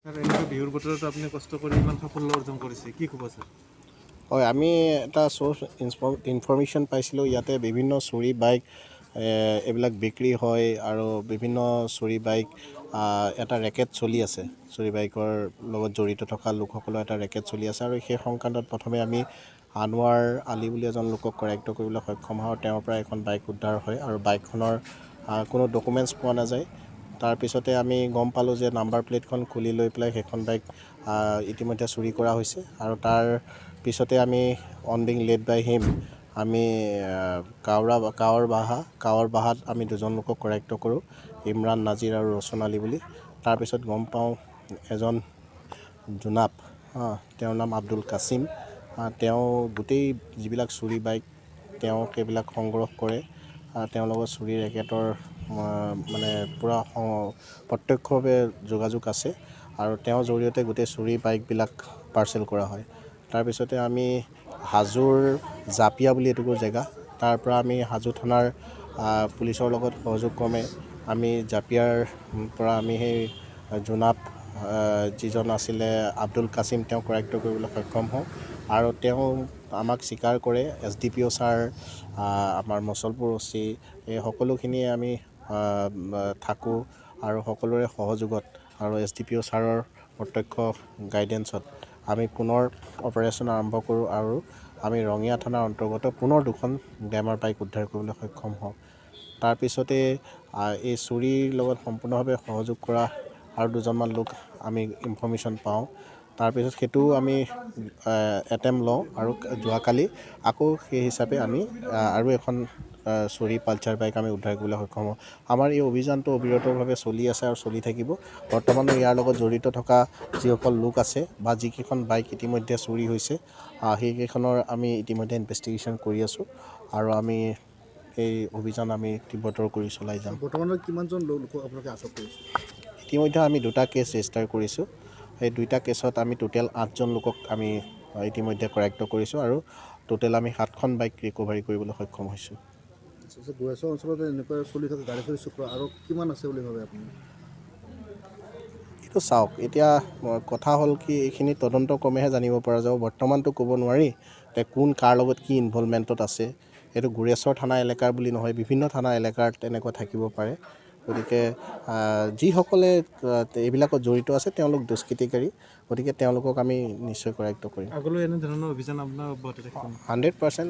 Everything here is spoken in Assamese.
বিহুৰ বতৰত আপুনি কষ্ট কৰি ইমান সাফল্য অৰ্জন কৰিছে, কি ক'ব স্যাৰ? হয়, আমি এটা চ'ৰ্চ ইনফৰমেশ্যন পাইছিলোঁ, ইয়াতে বিভিন্ন চুৰি বাইক এইবিলাক বিক্ৰী হয় আৰু বিভিন্ন চুৰি বাইক এটা ৰেকেট চলি আছে। চুৰি বাইকৰ লগত জড়িত থকা লোকসকলৰ এটা ৰেকেট চলি আছে আৰু সেই সংক্ৰান্তত প্ৰথমে আমি আনোৱাৰ আলী বুলি এজন লোকক কৰায়ত্ব কৰিবলৈ সক্ষম হওঁ। তেওঁৰ পৰা এখন বাইক উদ্ধাৰ হয় আৰু বাইকখনৰ কোনো ডকুমেণ্টছ পোৱা নাযায়। তাৰপিছতে আমি গম পালোঁ যে নাম্বাৰ প্লেটখন খুলি লৈ পেলাই সেইখন বাইক ইতিমধ্যে চুৰি কৰা হৈছে আৰু তাৰ পিছতে আমি on being led by him আমি কাৱৰ বাহাত আমি দুজন লোকক কৰায়ত্ব কৰোঁ, ইমৰান নাজিৰ আৰু ৰচন আলী বুলি। তাৰপিছত গম পাওঁ এজন জোনাব, তেওঁৰ নাম আব্দুল কাছিম, তেওঁ গোটেই যিবিলাক চুৰি বাইক তেওঁ সেইবিলাক সংগ্ৰহ কৰে। তেওঁৰ লগত চুৰি ৰেকেটৰ মানে পূৰা প্ৰত্যক্ষভাৱে যোগাযোগ আছে আৰু তেওঁৰ জৰিয়তে গোটেই চুৰি বাইকবিলাক পাৰ্চেল কৰা হয়। তাৰপিছতে আমি হাজোৰ জাপিয়া বুলি এটুকুৰ জেগা, তাৰ পৰা আমি হাজো থানাৰ পুলিচৰ লগত সহযোগক্ৰমে আমি জাপিয়াৰ পৰা আমি সেই জোনাব যিজন আছিলে আব্দুল কাছিম তেওঁক কৰায়ত্ব কৰিবলৈ সক্ষম হওঁ আৰু তেওঁ আমাক স্বীকাৰ কৰে। SDPO ছাৰ, আমাৰ মচলপুৰ OC, এই সকলোখিনিয়ে আমি থাকোঁ আৰু সকলোৰে সহযোগত আৰু SDPO ছাৰৰ প্ৰত্যক্ষ গাইডেঞ্চত আমি পুনৰ অপাৰেশ্যন আৰম্ভ কৰোঁ আৰু আমি ৰঙিয়া থানাৰ অন্তৰ্গত পুনৰ দুখন গ্লেমাৰ বাইক উদ্ধাৰ কৰিবলৈ সক্ষম হওঁ। তাৰপিছতে এই চুৰিৰ লগত সম্পূৰ্ণভাৱে সহযোগ কৰা আৰু দুজনমান লোক আমি ইনফৰ্মেশ্যন পাওঁ। তাৰপিছত সেইটোও আমি এটেম্প লওঁ আৰু যোৱাকালি আকৌ সেই হিচাপে আমি আৰু এখন চুৰি পালচাৰ বাইক আমি উদ্ধাৰ কৰিবলৈ সক্ষম হওঁ। আমাৰ এই অভিযানটো অবিৰতভাৱে চলি আছে আৰু চলি থাকিব। বৰ্তমানো ইয়াৰ লগত জড়িত থকা যিসকল লোক আছে বা যিকেইখন বাইক ইতিমধ্যে চুৰি হৈছে সেইকেইখনৰ আমি ইতিমধ্যে ইনভেষ্টিগেশ্যন কৰি আছোঁ আৰু আমি এই অভিযান আমি তীব্ৰতৰ কৰি চলাই যাম। বৰ্তমানত কিমানজন লোকক আপোনালোকে আটক কৰিছে? ইতিমধ্যে আমি 2টা কেছ ৰেজিষ্টাৰ কৰিছোঁ। সেই 2টা কেছত আমি টোটেল 8জন লোকক আমি ইতিমধ্যে কৰায়ত্ব কৰিছোঁ আৰু টোটেল আমি 7খন বাইক ৰিকভাৰী কৰিবলৈ সক্ষম হৈছোঁ। গোৰেশ্বৰ অঞ্চলত এনেকুৱা চলি থকা গাড়ী চুৰি চক্ৰ আৰু কিমান আছে বুলি ভাবে আপুনি? এইটো চাওক, এতিয়া কথা হ'ল কি, এইখিনি তদন্ত ক্ৰমেহে জানিব পৰা যাব। বৰ্তমানটো ক'ব নোৱাৰি যে কোন কাৰ লগত কি ইনভলভমেণ্টত আছে। এইটো গোৰেশ্বৰ থানা এলেকাৰ বুলি নহয়, বিভিন্ন থানা এলেকাৰ তেনেকুৱা থাকিব পাৰে। গতিকে যিসকলে এইবিলাকত জড়িত আছে তেওঁলোক দুষ্কৃতিকাৰী, গতিকে তেওঁলোকক আমি নিশ্চয় কৰায়ত্ব কৰিম। আগলৈ এনেধৰণৰ অভিযান আপোনাৰ অব্যাহত থাকিব? 100%